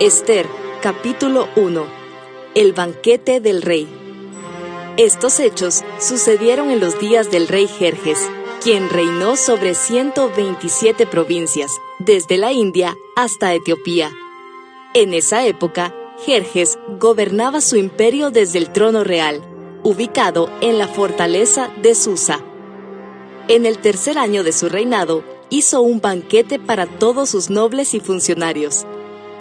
Ester, capítulo 1. El banquete del rey. Estos hechos sucedieron en los días del rey Jerjes, quien reinó sobre 127 provincias, desde la India hasta Etiopía. En esa época, Jerjes gobernaba su imperio desde el trono real, ubicado en la fortaleza de Susa. En el tercer año de su reinado, hizo un banquete para todos sus nobles y funcionarios.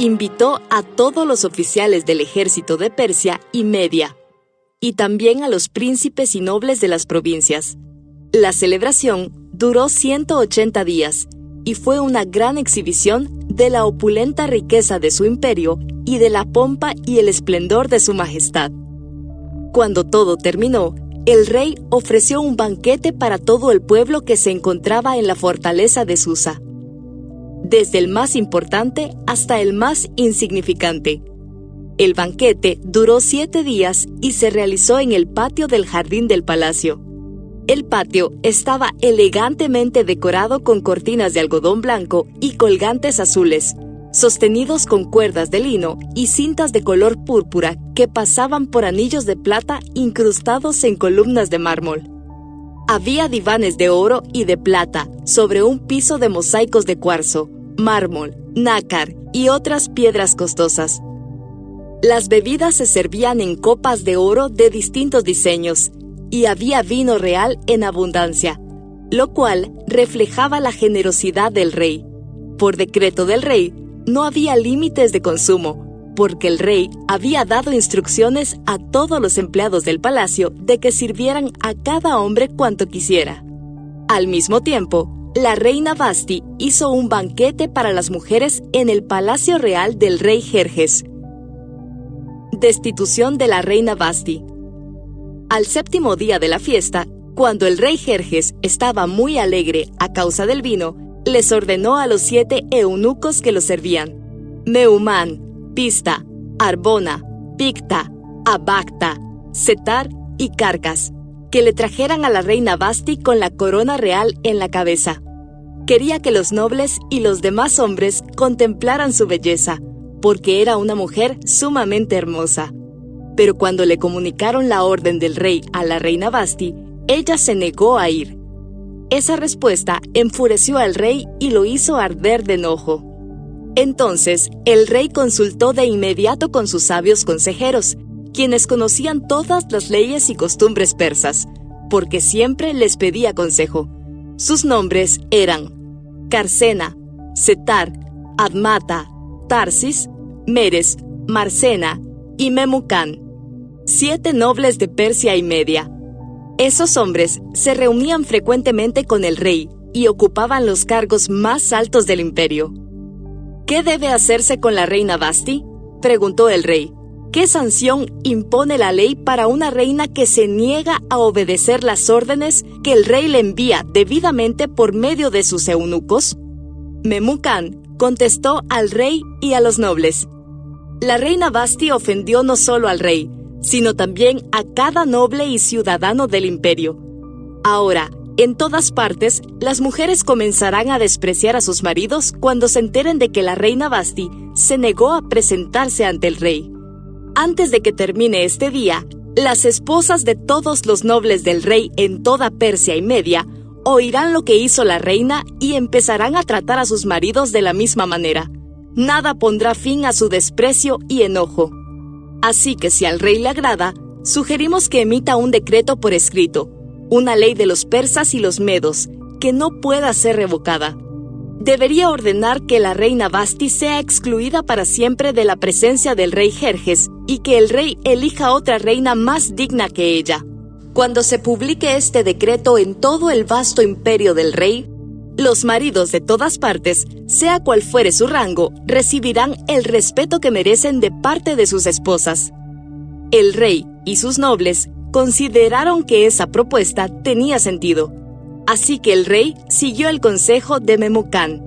Invitó a todos los oficiales del ejército de Persia y Media, y también a los príncipes y nobles de las provincias. La celebración duró 180 días, y fue una gran exhibición de la opulenta riqueza de su imperio y de la pompa y el esplendor de su majestad. Cuando todo terminó, el rey ofreció un banquete para todo el pueblo que se encontraba en la fortaleza de Susa, desde el más importante hasta el más insignificante. El banquete duró 7 días y se realizó en el patio del jardín del palacio. El patio estaba elegantemente decorado con cortinas de algodón blanco y colgantes azules, sostenidos con cuerdas de lino y cintas de color púrpura que pasaban por anillos de plata incrustados en columnas de mármol. Había divanes de oro y de plata sobre un piso de mosaicos de cuarzo, mármol, nácar y otras piedras costosas. Las bebidas se servían en copas de oro de distintos diseños, y había vino real en abundancia, lo cual reflejaba la generosidad del rey. Por decreto del rey, no había límites de consumo, porque el rey había dado instrucciones a todos los empleados del palacio de que sirvieran a cada hombre cuanto quisiera. Al mismo tiempo, la reina Vasti hizo un banquete para las mujeres en el palacio real del rey Jerjes. Destitución de la reina Vasti. Al séptimo día de la fiesta, cuando el rey Jerjes estaba muy alegre a causa del vino, les ordenó a los 7 eunucos que lo servían: Meumán, Pista, Arbona, Picta, Abacta, Setar y Carcas, que le trajeran a la reina Vasti con la corona real en la cabeza. Quería que los nobles y los demás hombres contemplaran su belleza, porque era una mujer sumamente hermosa. Pero cuando le comunicaron la orden del rey a la reina Vasti, ella se negó a ir. Esa respuesta enfureció al rey y lo hizo arder de enojo. Entonces, el rey consultó de inmediato con sus sabios consejeros, quienes conocían todas las leyes y costumbres persas, porque siempre les pedía consejo. Sus nombres eran Carsena, Setar, Admata, Tarsis, Meres, Marcena y Memucán, 7 nobles de Persia y Media. Esos hombres se reunían frecuentemente con el rey y ocupaban los cargos más altos del imperio. ¿Qué debe hacerse con la reina Vasti?, preguntó el rey. ¿Qué sanción impone la ley para una reina que se niega a obedecer las órdenes que el rey le envía debidamente por medio de sus eunucos? Memucán contestó al rey y a los nobles: la reina Vasti ofendió no solo al rey, sino también a cada noble y ciudadano del imperio. Ahora, en todas partes, las mujeres comenzarán a despreciar a sus maridos cuando se enteren de que la reina Vasti se negó a presentarse ante el rey. Antes de que termine este día, las esposas de todos los nobles del rey en toda Persia y Media oirán lo que hizo la reina y empezarán a tratar a sus maridos de la misma manera. Nada pondrá fin a su desprecio y enojo. Así que si al rey le agrada, sugerimos que emita un decreto por escrito, una ley de los persas y los medos, que no pueda ser revocada. Debería ordenar que la reina Vasti sea excluida para siempre de la presencia del rey Jerjes y que el rey elija otra reina más digna que ella. Cuando se publique este decreto en todo el vasto imperio del rey, los maridos de todas partes, sea cual fuere su rango, recibirán el respeto que merecen de parte de sus esposas. El rey y sus nobles consideraron que esa propuesta tenía sentido, así que el rey siguió el consejo de Memucán.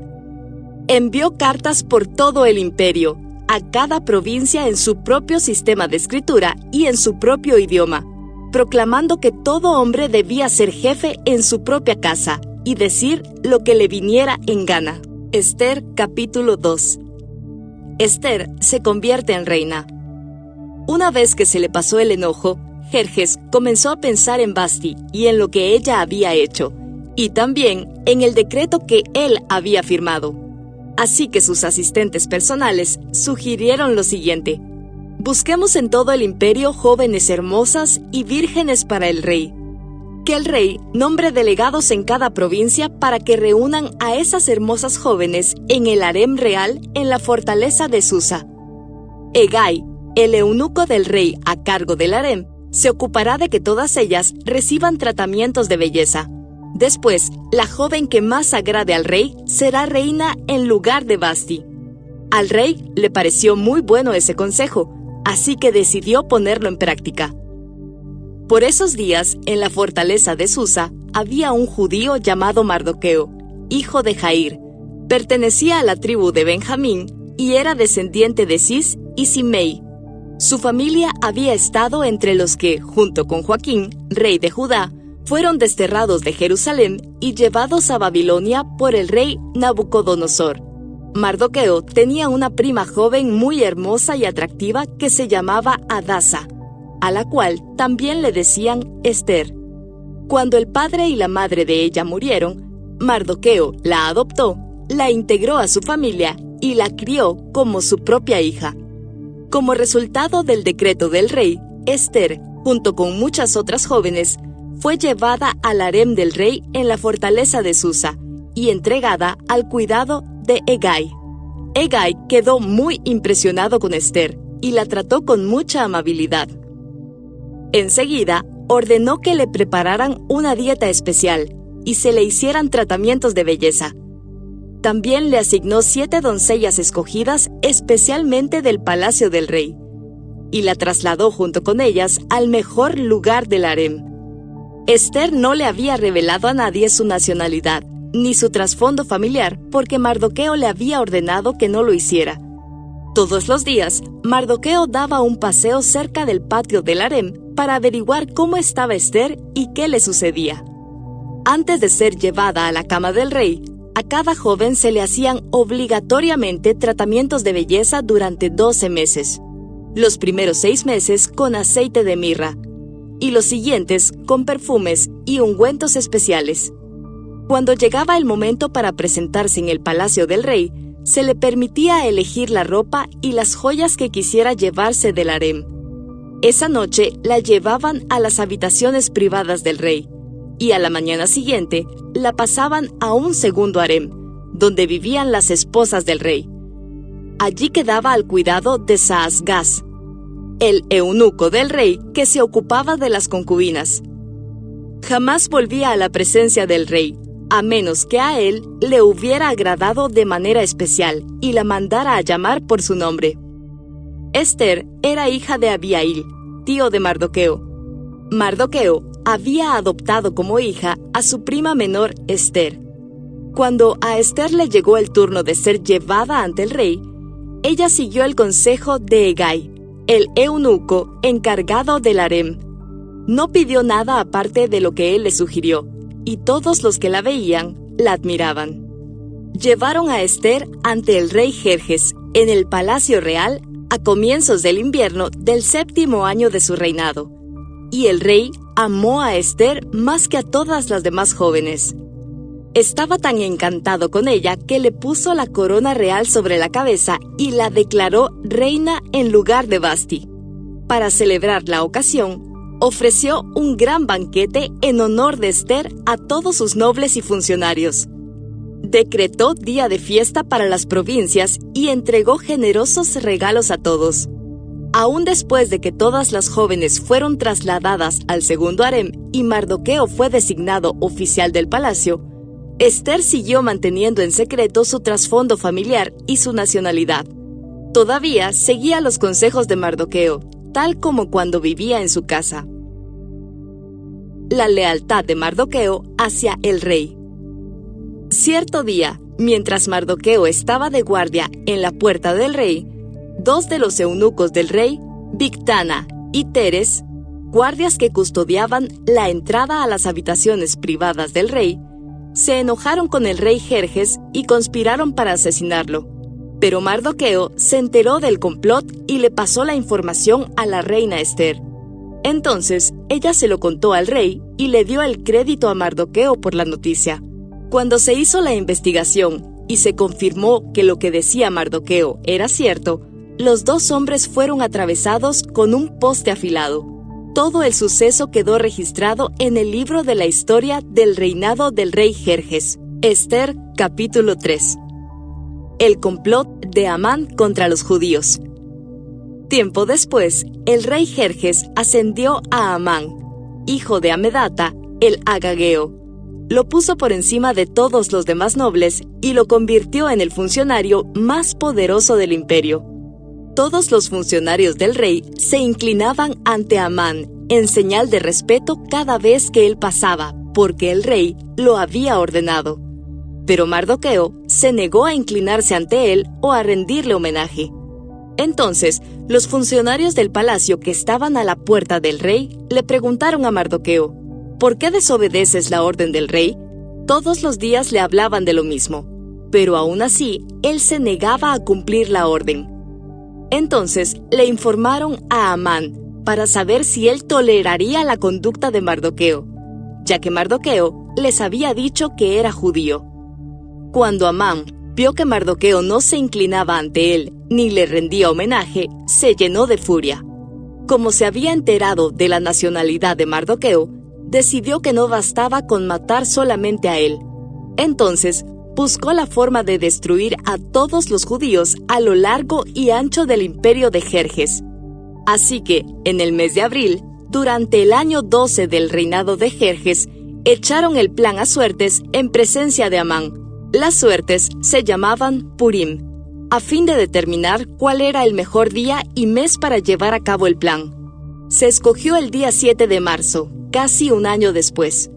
Envió cartas por todo el imperio, a cada provincia en su propio sistema de escritura y en su propio idioma, proclamando que todo hombre debía ser jefe en su propia casa y decir lo que le viniera en gana. Ester, capítulo 2. Esther se convierte en reina. Una vez que se le pasó el enojo, Jerjes comenzó a pensar en Vasti y en lo que ella había hecho, y también en el decreto que él había firmado. Así que sus asistentes personales sugirieron lo siguiente: busquemos en todo el imperio jóvenes hermosas y vírgenes para el rey. Que el rey nombre delegados en cada provincia para que reúnan a esas hermosas jóvenes en el harem real en la fortaleza de Susa. Hegai, el eunuco del rey a cargo del harem, se ocupará de que todas ellas reciban tratamientos de belleza. Después, la joven que más agrade al rey será reina en lugar de Vasti. Al rey le pareció muy bueno ese consejo, así que decidió ponerlo en práctica. Por esos días, en la fortaleza de Susa, había un judío llamado Mardoqueo, hijo de Jair. Pertenecía a la tribu de Benjamín y era descendiente de Cis y Simei. Su familia había estado entre los que, junto con Joaquín, rey de Judá, fueron desterrados de Jerusalén y llevados a Babilonia por el rey Nabucodonosor. Mardoqueo tenía una prima joven muy hermosa y atractiva que se llamaba Adasa, a la cual también le decían Esther. Cuando el padre y la madre de ella murieron, Mardoqueo la adoptó, la integró a su familia y la crió como su propia hija. Como resultado del decreto del rey, Esther, junto con muchas otras jóvenes, fue llevada al harem del rey en la fortaleza de Susa y entregada al cuidado de Hegai. Hegai quedó muy impresionado con Esther y la trató con mucha amabilidad. Enseguida, ordenó que le prepararan una dieta especial y se le hicieran tratamientos de belleza. También le asignó 7 doncellas escogidas especialmente del palacio del rey, y la trasladó junto con ellas al mejor lugar del harem. Esther no le había revelado a nadie su nacionalidad, ni su trasfondo familiar, porque Mardoqueo le había ordenado que no lo hiciera. Todos los días, Mardoqueo daba un paseo cerca del patio del harem para averiguar cómo estaba Esther y qué le sucedía. Antes de ser llevada a la cama del rey, a cada joven se le hacían obligatoriamente tratamientos de belleza durante 12 meses. Los primeros 6 meses con aceite de mirra, y los siguientes con perfumes y ungüentos especiales. Cuando llegaba el momento para presentarse en el palacio del rey, se le permitía elegir la ropa y las joyas que quisiera llevarse del harem. Esa noche la llevaban a las habitaciones privadas del rey, y a la mañana siguiente la pasaban a un segundo harem, donde vivían las esposas del rey. Allí quedaba al cuidado de Saasgaz, el eunuco del rey que se ocupaba de las concubinas. Jamás volvía a la presencia del rey, a menos que a él le hubiera agradado de manera especial y la mandara a llamar por su nombre. Esther era hija de Abihail, tío de Mardoqueo. Mardoqueo había adoptado como hija a su prima menor Esther. Cuando a Esther le llegó el turno de ser llevada ante el rey, ella siguió el consejo de Hegai, el eunuco encargado del harem. No pidió nada aparte de lo que él le sugirió, y todos los que la veían la admiraban. Llevaron a Esther ante el rey Jerjes en el palacio real a comienzos del invierno del 7º año de su reinado, y el rey amó a Esther más que a todas las demás jóvenes. Estaba tan encantado con ella que le puso la corona real sobre la cabeza y la declaró reina en lugar de Vasti. Para celebrar la ocasión, ofreció un gran banquete en honor de Esther a todos sus nobles y funcionarios. Decretó día de fiesta para las provincias y entregó generosos regalos a todos. Aún después de que todas las jóvenes fueron trasladadas al segundo harem y Mardoqueo fue designado oficial del palacio, Esther siguió manteniendo en secreto su trasfondo familiar y su nacionalidad. Todavía seguía los consejos de Mardoqueo, tal como cuando vivía en su casa. La lealtad de Mardoqueo hacia el rey. Cierto día, mientras Mardoqueo estaba de guardia en la puerta del rey, 2 de los eunucos del rey, Bigtana y Teres, guardias que custodiaban la entrada a las habitaciones privadas del rey, se enojaron con el rey Jerjes y conspiraron para asesinarlo. Pero Mardoqueo se enteró del complot y le pasó la información a la reina Ester. Entonces, ella se lo contó al rey y le dio el crédito a Mardoqueo por la noticia. Cuando se hizo la investigación y se confirmó que lo que decía Mardoqueo era cierto, los dos hombres fueron atravesados con un poste afilado. Todo el suceso quedó registrado en el libro de la historia del reinado del rey Jerjes. Ester, capítulo 3. El complot de Amán contra los judíos. Tiempo después, el rey Jerjes ascendió a Amán, hijo de Amedata, el agageo. Lo puso por encima de todos los demás nobles y lo convirtió en el funcionario más poderoso del imperio. Todos los funcionarios del rey se inclinaban ante Amán en señal de respeto cada vez que él pasaba, porque el rey lo había ordenado. Pero Mardoqueo se negó a inclinarse ante él o a rendirle homenaje. Entonces, los funcionarios del palacio que estaban a la puerta del rey le preguntaron a Mardoqueo: ¿por qué desobedeces la orden del rey? Todos los días le hablaban de lo mismo, pero aún así, él se negaba a cumplir la orden. Entonces, le informaron a Amán para saber si él toleraría la conducta de Mardoqueo, ya que Mardoqueo les había dicho que era judío. Cuando Amán vio que Mardoqueo no se inclinaba ante él ni le rendía homenaje, se llenó de furia. Como se había enterado de la nacionalidad de Mardoqueo, decidió que no bastaba con matar solamente a él. Entonces, buscó la forma de destruir a todos los judíos a lo largo y ancho del imperio de Jerjes. Así que, en el mes de abril, durante el año 12 del reinado de Jerjes, echaron el plan a suertes en presencia de Amán. Las suertes se llamaban Purim, a fin de determinar cuál era el mejor día y mes para llevar a cabo el plan. Se escogió el día 7 de marzo, casi un año después.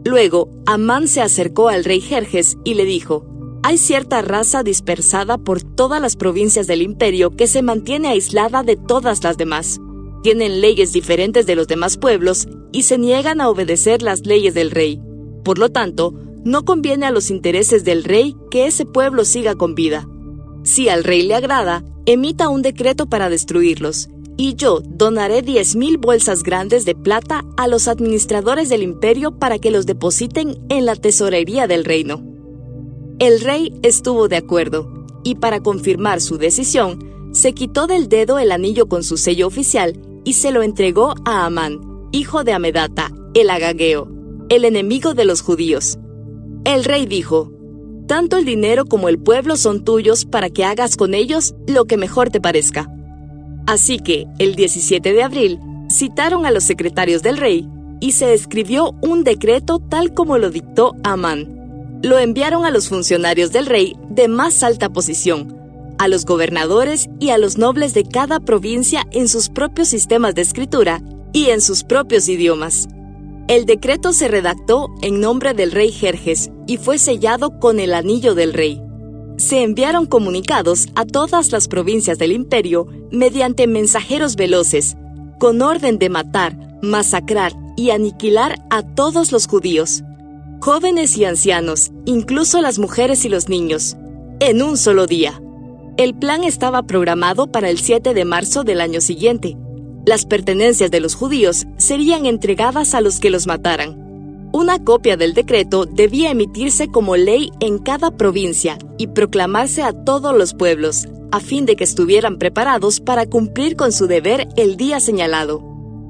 Luego, Amán se acercó al rey Jerjes y le dijo: hay cierta raza dispersada por todas las provincias del imperio que se mantiene aislada de todas las demás. Tienen leyes diferentes de los demás pueblos y se niegan a obedecer las leyes del rey. Por lo tanto, no conviene a los intereses del rey que ese pueblo siga con vida. Si al rey le agrada, emita un decreto para destruirlos, y yo donaré 10,000 bolsas grandes de plata a los administradores del imperio para que los depositen en la tesorería del reino. El rey estuvo de acuerdo, y para confirmar su decisión, se quitó del dedo el anillo con su sello oficial y se lo entregó a Amán, hijo de Amedata, el agageo, el enemigo de los judíos. El rey dijo: tanto el dinero como el pueblo son tuyos para que hagas con ellos lo que mejor te parezca. Así que, el 17 de abril, citaron a los secretarios del rey y se escribió un decreto tal como lo dictó Amán. Lo enviaron a los funcionarios del rey de más alta posición, a los gobernadores y a los nobles de cada provincia en sus propios sistemas de escritura y en sus propios idiomas. El decreto se redactó en nombre del rey Jerjes y fue sellado con el anillo del rey. Se enviaron comunicados a todas las provincias del imperio mediante mensajeros veloces, con orden de matar, masacrar y aniquilar a todos los judíos, jóvenes y ancianos, incluso las mujeres y los niños, en un solo día. El plan estaba programado para el 7 de marzo del año siguiente. Las pertenencias de los judíos serían entregadas a los que los mataran. Una copia del decreto debía emitirse como ley en cada provincia y proclamarse a todos los pueblos, a fin de que estuvieran preparados para cumplir con su deber el día señalado.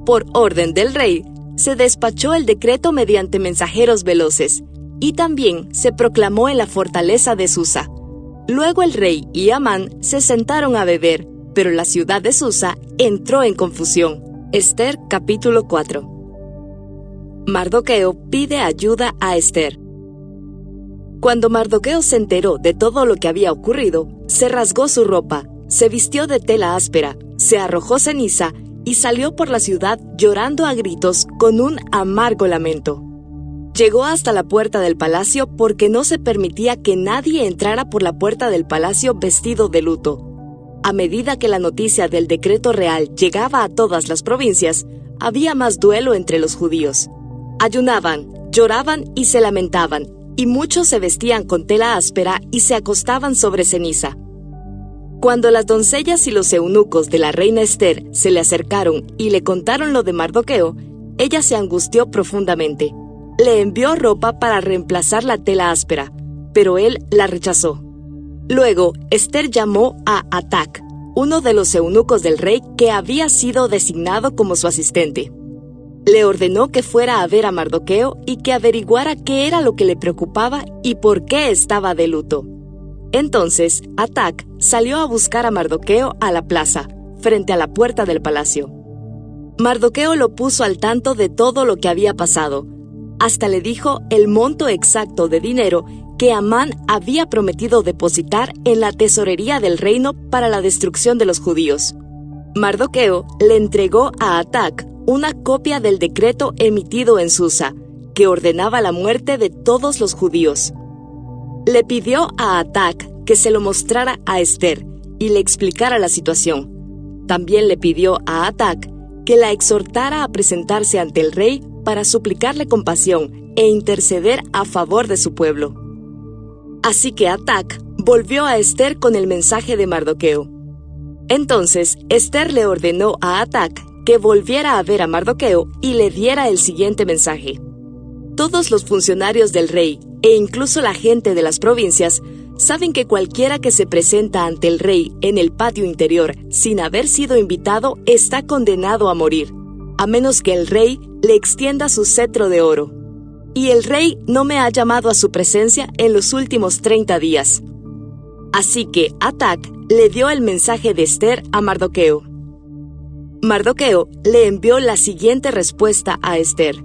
Por orden del rey, se despachó el decreto mediante mensajeros veloces, y también se proclamó en la fortaleza de Susa. Luego el rey y Amán se sentaron a beber, pero la ciudad de Susa entró en confusión. Ester, capítulo 4. Mardoqueo pide ayuda a Ester. Cuando Mardoqueo se enteró de todo lo que había ocurrido, se rasgó su ropa, se vistió de tela áspera, se arrojó ceniza y salió por la ciudad llorando a gritos con un amargo lamento. Llegó hasta la puerta del palacio porque no se permitía que nadie entrara por la puerta del palacio vestido de luto. A medida que la noticia del decreto real llegaba a todas las provincias, había más duelo entre los judíos. Ayunaban, lloraban y se lamentaban, y muchos se vestían con tela áspera y se acostaban sobre ceniza. Cuando las doncellas y los eunucos de la reina Ester se le acercaron y le contaron lo de Mardoqueo, ella se angustió profundamente. Le envió ropa para reemplazar la tela áspera, pero él la rechazó. Luego, Ester llamó a Hatac, uno de los eunucos del rey que había sido designado como su asistente. Le ordenó que fuera a ver a Mardoqueo y que averiguara qué era lo que le preocupaba y por qué estaba de luto. Entonces, Hatac salió a buscar a Mardoqueo a la plaza, frente a la puerta del palacio. Mardoqueo lo puso al tanto de todo lo que había pasado. Hasta le dijo el monto exacto de dinero que Amán había prometido depositar en la tesorería del reino para la destrucción de los judíos. Mardoqueo le entregó a Hatac una copia del decreto emitido en Susa, que ordenaba la muerte de todos los judíos. Le pidió a Hatac que se lo mostrara a Ester y le explicara la situación. También le pidió a Hatac que la exhortara a presentarse ante el rey para suplicarle compasión e interceder a favor de su pueblo. Así que Hatac volvió a Ester con el mensaje de Mardoqueo. Entonces Ester le ordenó a Hatac que volviera a ver a Mardoqueo y le diera el siguiente mensaje. Todos los funcionarios del rey, e incluso la gente de las provincias, saben que cualquiera que se presenta ante el rey en el patio interior sin haber sido invitado está condenado a morir, a menos que el rey le extienda su cetro de oro. Y el rey no me ha llamado a su presencia en los últimos 30 días. Así que Hatac le dio el mensaje de Ester a Mardoqueo. Mardoqueo le envió la siguiente respuesta a Ester.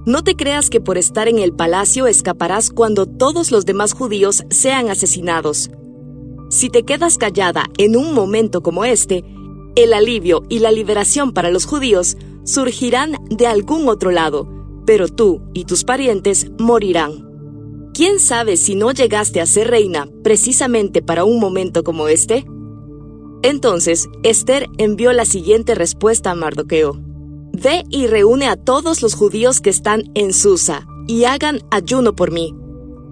No te creas que por estar en el palacio escaparás cuando todos los demás judíos sean asesinados. Si te quedas callada en un momento como este, el alivio y la liberación para los judíos surgirán de algún otro lado, pero tú y tus parientes morirán. ¿Quién sabe si no llegaste a ser reina precisamente para un momento como este? Entonces, Ester envió la siguiente respuesta a Mardoqueo. Ve y reúne a todos los judíos que están en Susa, y hagan ayuno por mí.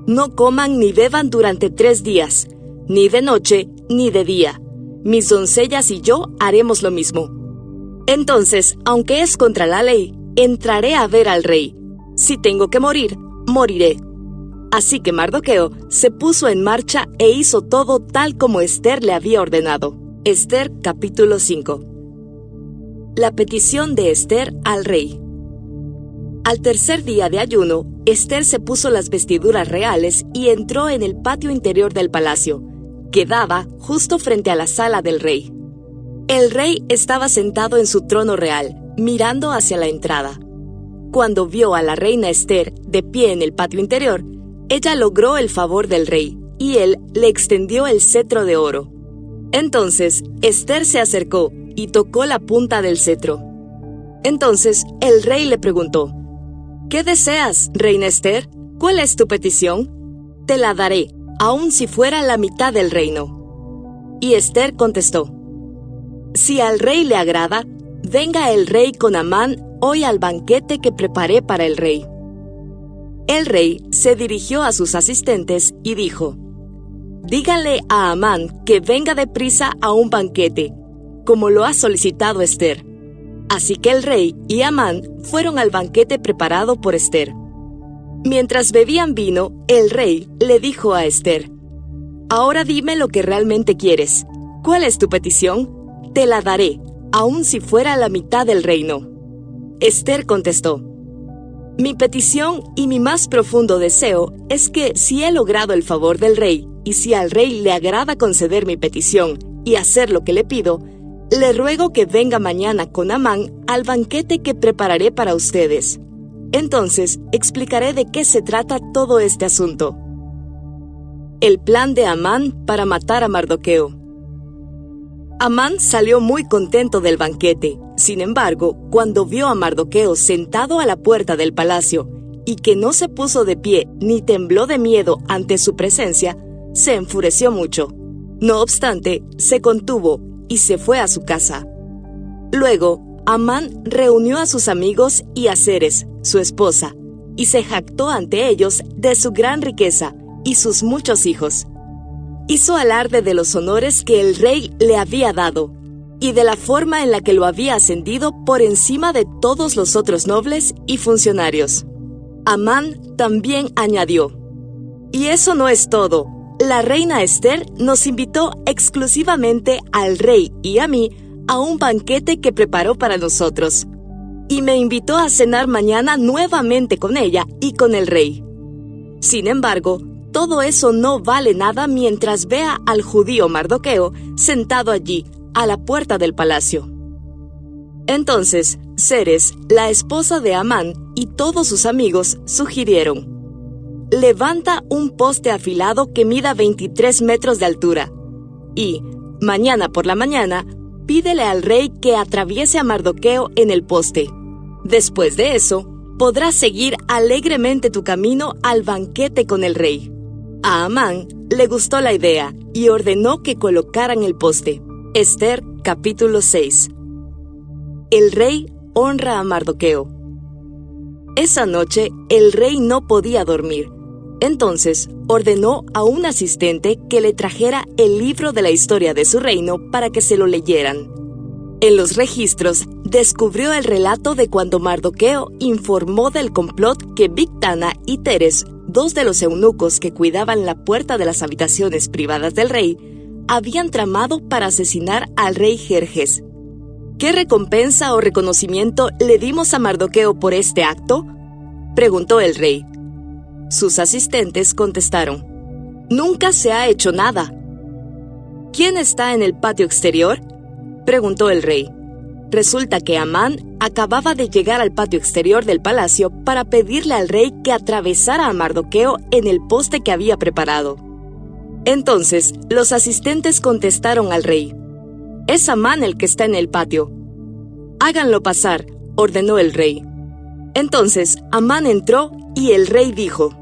No coman ni beban durante 3 días, ni de noche ni de día. Mis doncellas y yo haremos lo mismo. Entonces, aunque es contra la ley, entraré a ver al rey. Si tengo que morir, moriré. Así que Mardoqueo se puso en marcha e hizo todo tal como Ester le había ordenado. Ester capítulo 5. La petición de Ester al rey. Al tercer día de ayuno, Ester se puso las vestiduras reales y entró en el patio interior del palacio, que daba justo frente a la sala del rey. El rey estaba sentado en su trono real, mirando hacia la entrada. Cuando vio a la reina Ester de pie en el patio interior, ella logró el favor del rey, y él le extendió el cetro de oro. Entonces, Ester se acercó y tocó la punta del cetro. Entonces, el rey le preguntó, ¿qué deseas, reina Ester? ¿Cuál es tu petición? Te la daré, aun si fuera la mitad del reino. Y Ester contestó, si al rey le agrada, venga el rey con Amán hoy al banquete que preparé para el rey. El rey se dirigió a sus asistentes y dijo, díganle a Amán que venga deprisa a un banquete, como lo ha solicitado Ester. Así que el rey y Amán fueron al banquete preparado por Ester. Mientras bebían vino, el rey le dijo a Ester, ahora dime lo que realmente quieres. ¿Cuál es tu petición? Te la daré, aun si fuera la mitad del reino. Ester contestó, mi petición y mi más profundo deseo es que si he logrado el favor del rey y si al rey le agrada conceder mi petición y hacer lo que le pido, le ruego que venga mañana con Amán al banquete que prepararé para ustedes. Entonces explicaré de qué se trata todo este asunto. El plan de Amán para matar a Mardoqueo. Amán salió muy contento del banquete. Sin embargo, cuando vio a Mardoqueo sentado a la puerta del palacio y que no se puso de pie ni tembló de miedo ante su presencia, se enfureció mucho. No obstante, se contuvo y se fue a su casa. Luego, Amán reunió a sus amigos y a Zeres, su esposa, y se jactó ante ellos de su gran riqueza y sus muchos hijos. hizo alarde de los honores que el rey le había dado y de la forma en la que lo había ascendido por encima de todos los otros nobles y funcionarios. Amán también añadió: «Y eso no es todo. La reina Ester nos invitó exclusivamente al rey y a mí a un banquete que preparó para nosotros. Y me invitó a cenar mañana nuevamente con ella y con el rey. Sin embargo, todo eso no vale nada mientras vea al judío Mardoqueo sentado allí, a la puerta del palacio». Entonces, Zeres, la esposa de Amán, y todos sus amigos sugirieron: «Levanta un poste afilado que mida 23 metros de altura, y, mañana por la mañana, pídele al rey que atraviese a Mardoqueo en el poste. Después de eso, podrás seguir alegremente tu camino al banquete con el rey». A Amán le gustó la idea y ordenó que colocaran el poste. Ester, capítulo 6. El rey honra a Mardoqueo. Esa noche, el rey no podía dormir. Entonces, ordenó a un asistente que le trajera el libro de la historia de su reino para que se lo leyeran. En los registros, descubrió el relato de cuando Mardoqueo informó del complot que Bigtana y Teres, dos de los eunucos que cuidaban la puerta de las habitaciones privadas del rey, habían tramado para asesinar al rey Jerjes. ¿Qué recompensa o reconocimiento le dimos a Mardoqueo por este acto?, preguntó el rey. Sus asistentes contestaron: «Nunca se ha hecho nada». «¿Quién está en el patio exterior?», preguntó el rey. Resulta que Amán acababa de llegar al patio exterior del palacio para pedirle al rey que atravesara a Mardoqueo en el poste que había preparado. Entonces, los asistentes contestaron al rey: «Es Amán el que está en el patio». «Háganlo pasar», ordenó el rey. Entonces, Amán entró y el rey dijo: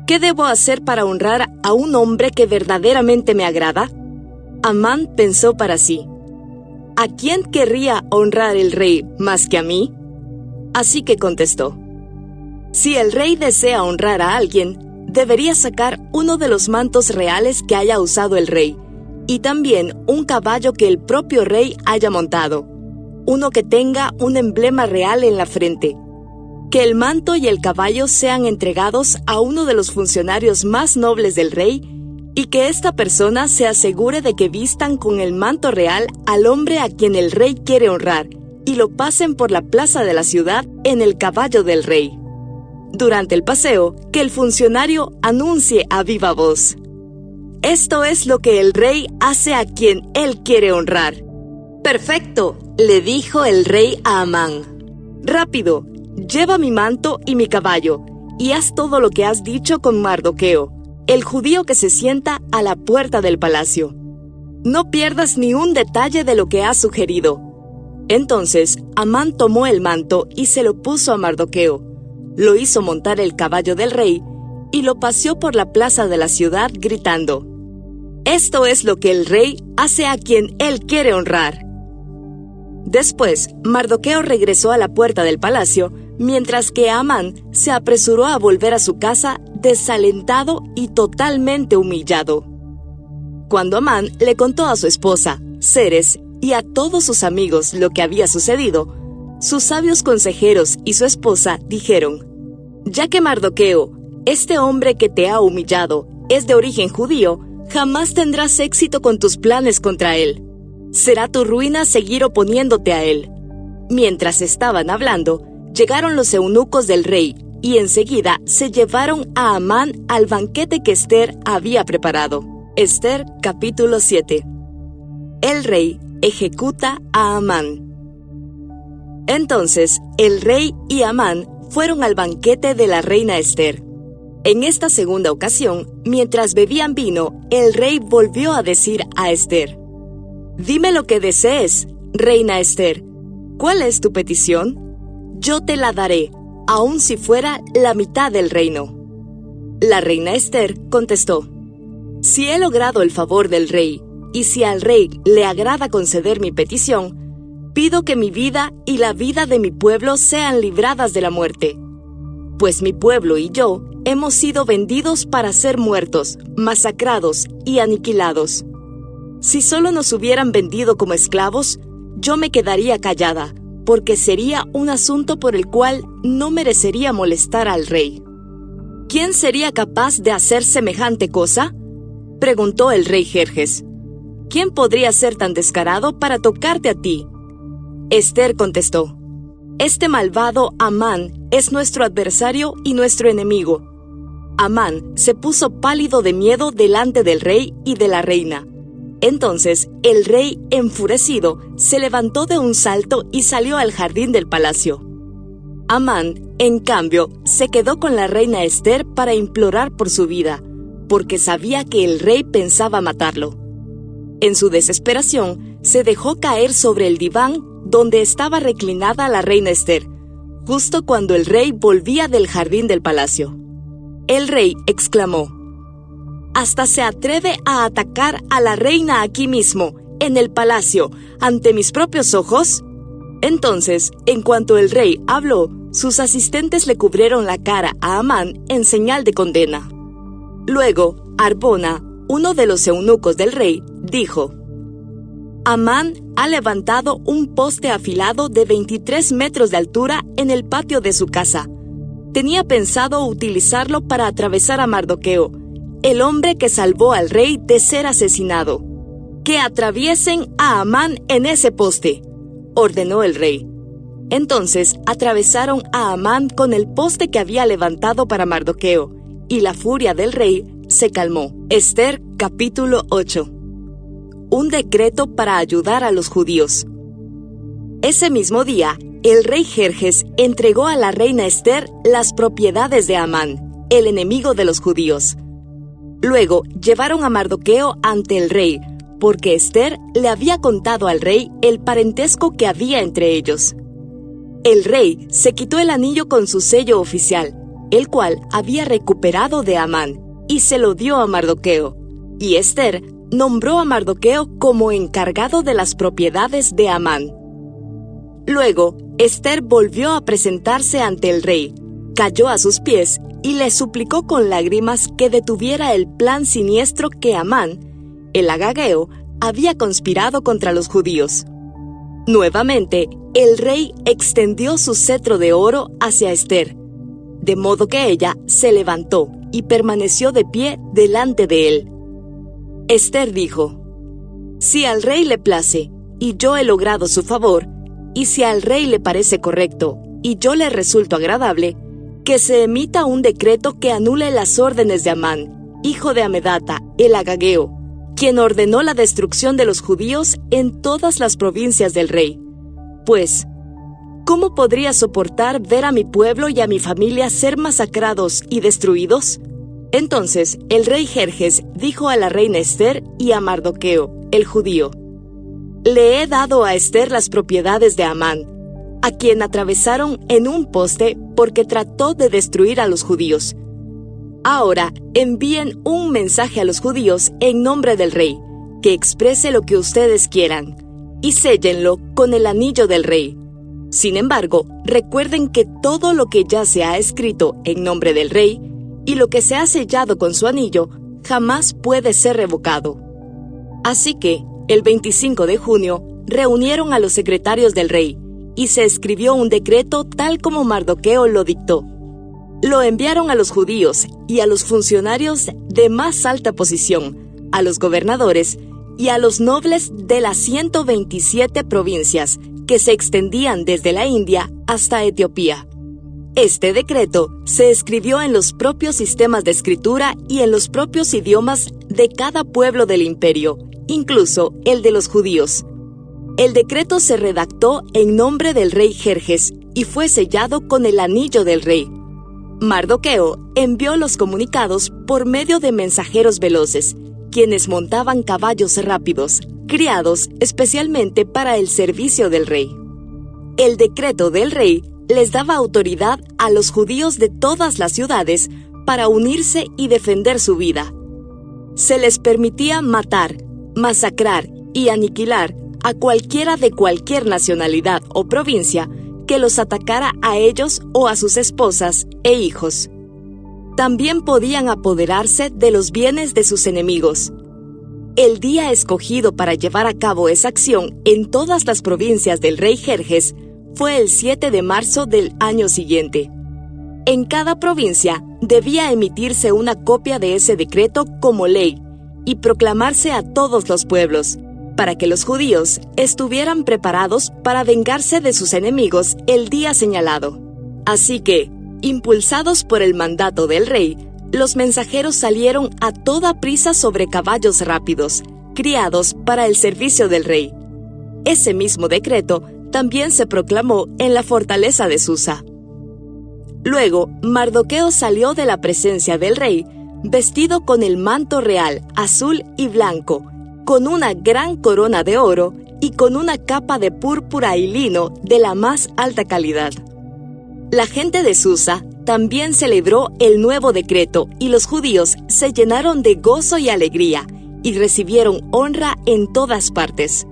«¿Qué debo hacer para honrar a un hombre que verdaderamente me agrada?». Amán pensó para sí: ¿a quién querría honrar el rey más que a mí? Así que contestó: «Si el rey desea honrar a alguien, debería sacar uno de los mantos reales que haya usado el rey, y también un caballo que el propio rey haya montado, uno que tenga un emblema real en la frente. Que el manto y el caballo sean entregados a uno de los funcionarios más nobles del rey, y que esta persona se asegure de que vistan con el manto real al hombre a quien el rey quiere honrar, y lo pasen por la plaza de la ciudad en el caballo del rey. Durante el paseo, que el funcionario anuncie a viva voz: esto es lo que el rey hace a quien él quiere honrar». «Perfecto», le dijo el rey a Amán. «Rápido, lleva mi manto y mi caballo, y haz todo lo que has dicho con Mardoqueo, el judío que se sienta a la puerta del palacio. No pierdas ni un detalle de lo que has sugerido». Entonces, Amán tomó el manto y se lo puso a Mardoqueo, lo hizo montar el caballo del rey y lo paseó por la plaza de la ciudad gritando: «Esto es lo que el rey hace a quien él quiere honrar». Después, Mardoqueo regresó a la puerta del palacio, mientras que Amán se apresuró a volver a su casa desalentado y totalmente humillado. Cuando Amán le contó a su esposa, Zeres, y a todos sus amigos lo que había sucedido, sus sabios consejeros y su esposa dijeron: «Ya que Mardoqueo, este hombre que te ha humillado, es de origen judío, jamás tendrás éxito con tus planes contra él. Será tu ruina seguir oponiéndote a él». Mientras estaban hablando, llegaron los eunucos del rey y enseguida se llevaron a Amán al banquete que Ester había preparado. Ester, capítulo 7. El rey ejecuta a Amán. Entonces, el rey y Amán fueron al banquete de la reina Ester. En esta segunda ocasión, mientras bebían vino, el rey volvió a decir a Ester: «Dime lo que desees, reina Ester. ¿Cuál es tu petición? Yo te la daré, aun si fuera la mitad del reino». La reina Ester contestó: «Si he logrado el favor del rey, y si al rey le agrada conceder mi petición, pido que mi vida y la vida de mi pueblo sean libradas de la muerte. Pues mi pueblo y yo hemos sido vendidos para ser muertos, masacrados y aniquilados. Si solo nos hubieran vendido como esclavos, yo me quedaría callada, porque sería un asunto por el cual no merecería molestar al rey. ¿Quién sería capaz de hacer semejante cosa?, preguntó el rey Jerjes. ¿Quién podría ser tan descarado para tocarte a ti? Ester contestó: este malvado Amán es nuestro adversario y nuestro enemigo. Amán se puso pálido de miedo delante del rey y de la reina. Entonces el rey, enfurecido, se levantó de un salto y salió al jardín del palacio. Amán, en cambio, se quedó con la reina Ester para implorar por su vida, porque sabía que el rey pensaba matarlo. En su desesperación, se dejó caer sobre el diván donde estaba reclinada la reina Ester, justo cuando el rey volvía del jardín del palacio. El rey exclamó: «¿Hasta se atreve a atacar a la reina aquí mismo, en el palacio, ante mis propios ojos?» Entonces, en cuanto el rey habló, sus asistentes le cubrieron la cara a Amán en señal de condena. Luego, Arbona, uno de los eunucos del rey, dijo: «Amán ha levantado un poste afilado de 23 metros de altura en el patio de su casa. Tenía pensado utilizarlo para atravesar a Mardoqueo, el hombre que salvó al rey de ser asesinado. ¡Que atraviesen a Amán en ese poste!», ordenó el rey. Entonces atravesaron a Amán con el poste que había levantado para Mardoqueo, y la furia del rey se calmó. Ester, capítulo 8. Un decreto para ayudar a los judíos. Ese mismo día, el rey Jerjes entregó a la reina Ester las propiedades de Amán, el enemigo de los judíos. Luego llevaron a Mardoqueo ante el rey, porque Ester le había contado al rey el parentesco que había entre ellos. El rey se quitó el anillo con su sello oficial, el cual había recuperado de Amán, y se lo dio a Mardoqueo. Y Ester nombró a Mardoqueo como encargado de las propiedades de Amán. Luego, Ester volvió a presentarse ante el rey, cayó a sus pies y le suplicó con lágrimas que detuviera el plan siniestro que Amán, el agageo, había conspirado contra los judíos. Nuevamente, el rey extendió su cetro de oro hacia Ester, de modo que ella se levantó y permaneció de pie delante de él. Ester dijo: «Si al rey le place, y yo he logrado su favor, y si al rey le parece correcto, y yo le resulto agradable, que se emita un decreto que anule las órdenes de Amán, hijo de Amedata, el agageo, quien ordenó la destrucción de los judíos en todas las provincias del rey. Pues, ¿cómo podría soportar ver a mi pueblo y a mi familia ser masacrados y destruidos?». Entonces el rey Jerjes dijo a la reina Ester y a Mardoqueo, el judío: «Le he dado a Ester las propiedades de Amán, a quien atravesaron en un poste porque trató de destruir a los judíos. Ahora envíen un mensaje a los judíos en nombre del rey, que exprese lo que ustedes quieran, y séllenlo con el anillo del rey. Sin embargo, recuerden que todo lo que ya se ha escrito en nombre del rey y lo que se ha sellado con su anillo jamás puede ser revocado». Así que, el 25 de junio, reunieron a los secretarios del rey, y se escribió un decreto tal como Mardoqueo lo dictó. Lo enviaron a los judíos y a los funcionarios de más alta posición, a los gobernadores y a los nobles de las 127 provincias que se extendían desde la India hasta Etiopía. Este decreto se escribió en los propios sistemas de escritura y en los propios idiomas de cada pueblo del imperio, incluso el de los judíos. El decreto se redactó en nombre del rey Jerjes y fue sellado con el anillo del rey. Mardoqueo envió los comunicados por medio de mensajeros veloces, quienes montaban caballos rápidos, criados especialmente para el servicio del rey. El decreto del rey les daba autoridad a los judíos de todas las ciudades para unirse y defender su vida. Se les permitía matar, masacrar y aniquilar a cualquiera de cualquier nacionalidad o provincia que los atacara a ellos o a sus esposas e hijos. también podían apoderarse de los bienes de sus enemigos. El día escogido para llevar a cabo esa acción en todas las provincias del rey Jerjes fue el 7 de marzo del año siguiente. En cada provincia debía emitirse una copia de ese decreto como ley y proclamarse a todos los pueblos, para que los judíos estuvieran preparados para vengarse de sus enemigos el día señalado. Así que, impulsados por el mandato del rey, los mensajeros salieron a toda prisa sobre caballos rápidos, criados para el servicio del rey. Ese mismo decreto también se proclamó en la fortaleza de Susa. Luego, Mardoqueo salió de la presencia del rey, vestido con el manto real, azul y blanco, con una gran corona de oro y con una capa de púrpura y lino de la más alta calidad. La gente de Susa también celebró el nuevo decreto y los judíos se llenaron de gozo y alegría y recibieron honra en todas partes.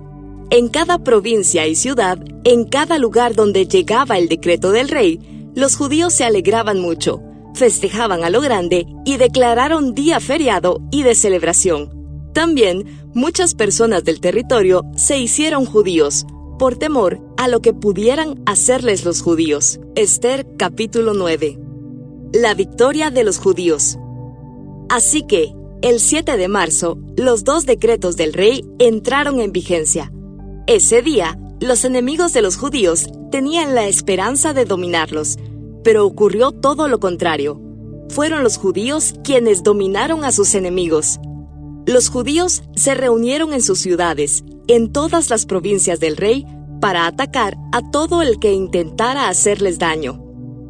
En cada provincia y ciudad, en cada lugar donde llegaba el decreto del rey, los judíos se alegraban mucho, festejaban a lo grande y declararon día feriado y de celebración. También, muchas personas del territorio se hicieron judíos, por temor a lo que pudieran hacerles los judíos. Esther capítulo 9. La victoria de los judíos. Así que, el 7 de marzo, los 2 decretos del rey entraron en vigencia. Ese día, los enemigos de los judíos tenían la esperanza de dominarlos, pero ocurrió todo lo contrario. Fueron los judíos quienes dominaron a sus enemigos. Los judíos se reunieron en sus ciudades, en todas las provincias del rey, para atacar a todo el que intentara hacerles daño.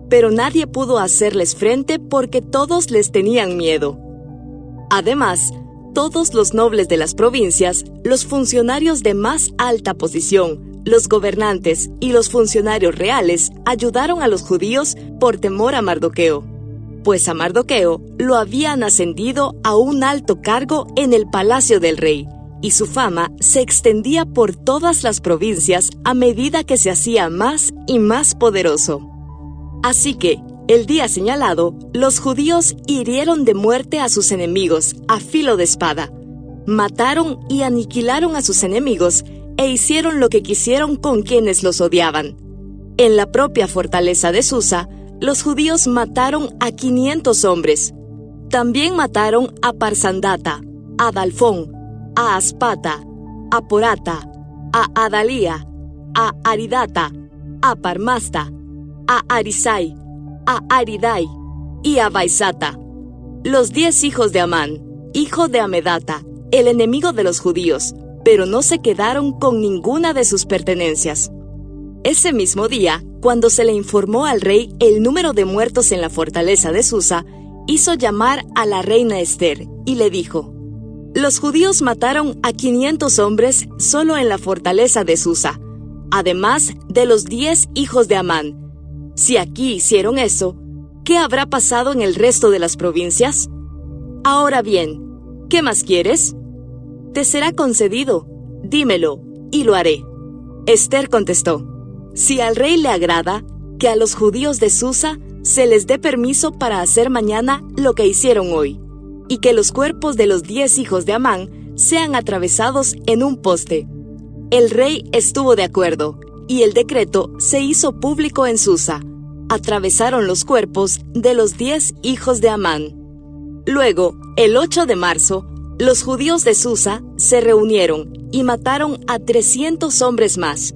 Pero nadie pudo hacerles frente porque todos les tenían miedo. Además, todos los nobles de las provincias, los funcionarios de más alta posición, los gobernantes y los funcionarios reales ayudaron a los judíos por temor a Mardoqueo, pues a Mardoqueo lo habían ascendido a un alto cargo en el palacio del rey, y su fama se extendía por todas las provincias a medida que se hacía más y más poderoso. Así que, el día señalado, los judíos hirieron de muerte a sus enemigos a filo de espada, mataron y aniquilaron a sus enemigos e hicieron lo que quisieron con quienes los odiaban. En la propia fortaleza de Susa, los judíos mataron a 500 hombres. También mataron a Parsandata, a Dalfón, a Aspata, a Porata, a Adalía, a Aridata, a Parmasta, a Arisai, a Aridai y a Baisata, los 10 hijos de Amán, hijo de Amedata, el enemigo de los judíos, pero no se quedaron con ninguna de sus pertenencias. Ese mismo día, cuando se le informó al rey el número de muertos en la fortaleza de Susa, hizo llamar a la reina Esther y le dijo: «Los judíos mataron a 500 hombres solo en la fortaleza de Susa, además de los 10 hijos de Amán. Si aquí hicieron eso, ¿qué habrá pasado en el resto de las provincias? Ahora bien, ¿qué más quieres? Te será concedido, dímelo, y lo haré». Esther contestó: «Si al rey le agrada, que a los judíos de Susa se les dé permiso para hacer mañana lo que hicieron hoy, y que los cuerpos de los 10 hijos de Amán sean atravesados en un poste». El rey estuvo de acuerdo, y el decreto se hizo público en Susa. Atravesaron los cuerpos de los 10 hijos de Amán. Luego, el 8 de marzo, los judíos de Susa se reunieron y mataron a 300 hombres más,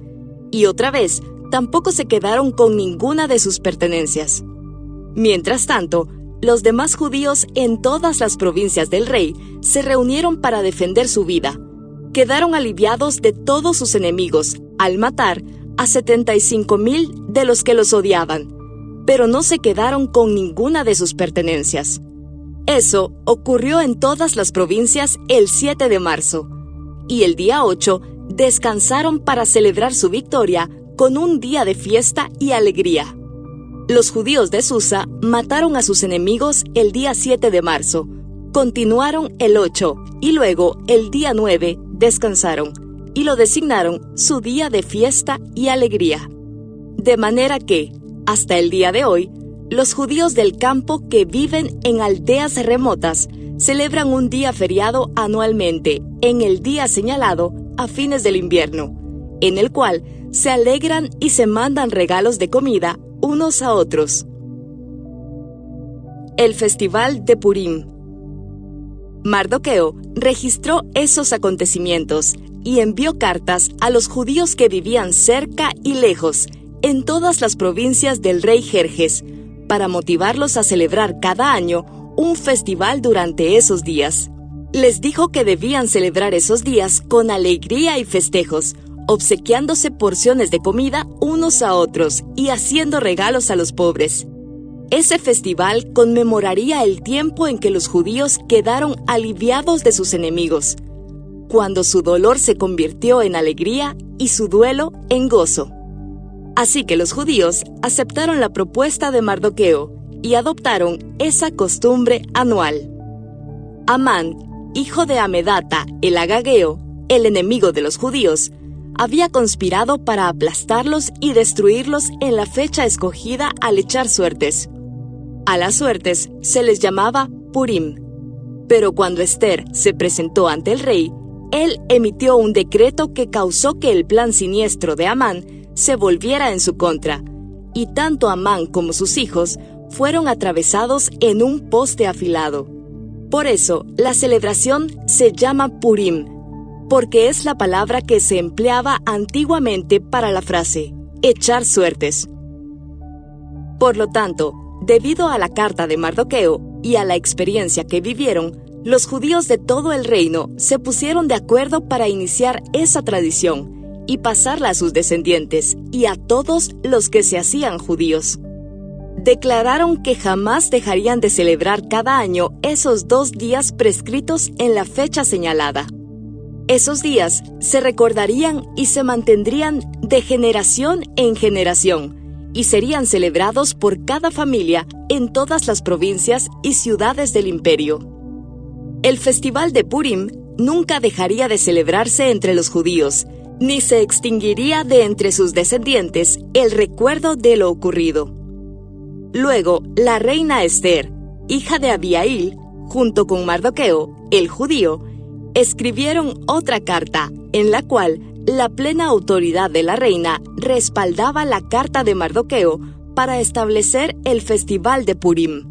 y otra vez tampoco se quedaron con ninguna de sus pertenencias. Mientras tanto, los demás judíos en todas las provincias del rey se reunieron para defender su vida. Quedaron aliviados de todos sus enemigos al matar a 75,000 de los que los odiaban, pero no se quedaron con ninguna de sus pertenencias. Eso ocurrió en todas las provincias el 7 de marzo, y el día 8 descansaron para celebrar su victoria con un día de fiesta y alegría. Los judíos de Susa mataron a sus enemigos el día 7 de marzo, continuaron el 8 y luego el día 9 descansaron, y lo designaron su día de fiesta y alegría. De manera que, hasta el día de hoy, los judíos del campo que viven en aldeas remotas celebran un día feriado anualmente, en el día señalado a fines del invierno, en el cual se alegran y se mandan regalos de comida unos a otros. El Festival de Purim. Mardoqueo registró esos acontecimientos y envió cartas a los judíos que vivían cerca y lejos, en todas las provincias del rey Jerjes, para motivarlos a celebrar cada año un festival durante esos días. Les dijo que debían celebrar esos días con alegría y festejos, obsequiándose porciones de comida unos a otros y haciendo regalos a los pobres. Ese festival conmemoraría el tiempo en que los judíos quedaron aliviados de sus enemigos, cuando su dolor se convirtió en alegría y su duelo en gozo. Así que los judíos aceptaron la propuesta de Mardoqueo y adoptaron esa costumbre anual. Amán, hijo de Amedata el Agageo, el enemigo de los judíos, había conspirado para aplastarlos y destruirlos en la fecha escogida al echar suertes. A las suertes se les llamaba Purim. Pero cuando Ester se presentó ante el rey, él emitió un decreto que causó que el plan siniestro de Amán se volviera en su contra, y tanto Amán como sus hijos fueron atravesados en un poste afilado. Por eso, la celebración se llama Purim, porque es la palabra que se empleaba antiguamente para la frase echar suertes. Por lo tanto, debido a la carta de Mardoqueo y a la experiencia que vivieron, los judíos de todo el reino se pusieron de acuerdo para iniciar esa tradición y pasarla a sus descendientes y a todos los que se hacían judíos. Declararon que jamás dejarían de celebrar cada año esos 2 días prescritos en la fecha señalada. Esos días se recordarían y se mantendrían de generación en generación, y serían celebrados por cada familia en todas las provincias y ciudades del imperio. El festival de Purim nunca dejaría de celebrarse entre los judíos, ni se extinguiría de entre sus descendientes el recuerdo de lo ocurrido. Luego, la reina Ester, hija de Abihail, junto con Mardoqueo, el judío, escribieron otra carta en la cual la plena autoridad de la reina respaldaba la carta de Mardoqueo para establecer el festival de Purim.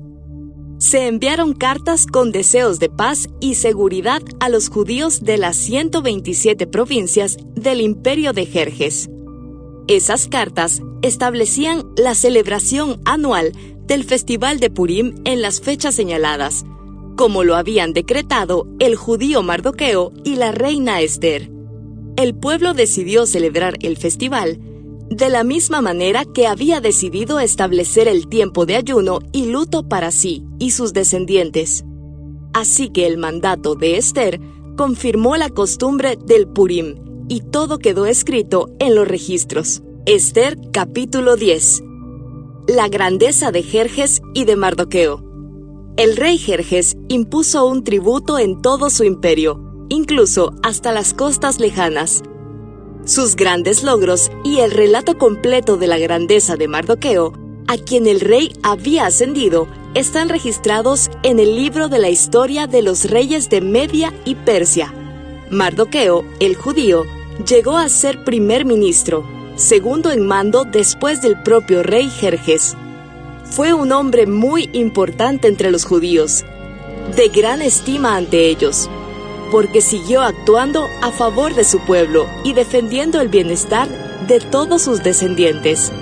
Se enviaron cartas con deseos de paz y seguridad a los judíos de las 127 provincias del imperio de Jerjes. Esas cartas establecían la celebración anual del festival de Purim en las fechas señaladas, como lo habían decretado el judío Mardoqueo y la reina Ester. El pueblo decidió celebrar el festival de la misma manera que había decidido establecer el tiempo de ayuno y luto para sí y sus descendientes. Así que el mandato de Ester confirmó la costumbre del Purim y todo quedó escrito en los registros. Ester capítulo 10. La grandeza de Jerjes y de Mardoqueo. El rey Jerjes impuso un tributo en todo su imperio, incluso hasta las costas lejanas. Sus grandes logros y el relato completo de la grandeza de Mardoqueo, a quien el rey había ascendido, están registrados en el libro de la historia de los reyes de Media y Persia. Mardoqueo, el judío, llegó a ser primer ministro, segundo en mando después del propio rey Jerjes. Fue un hombre muy importante entre los judíos, de gran estima ante ellos, porque siguió actuando a favor de su pueblo y defendiendo el bienestar de todos sus descendientes.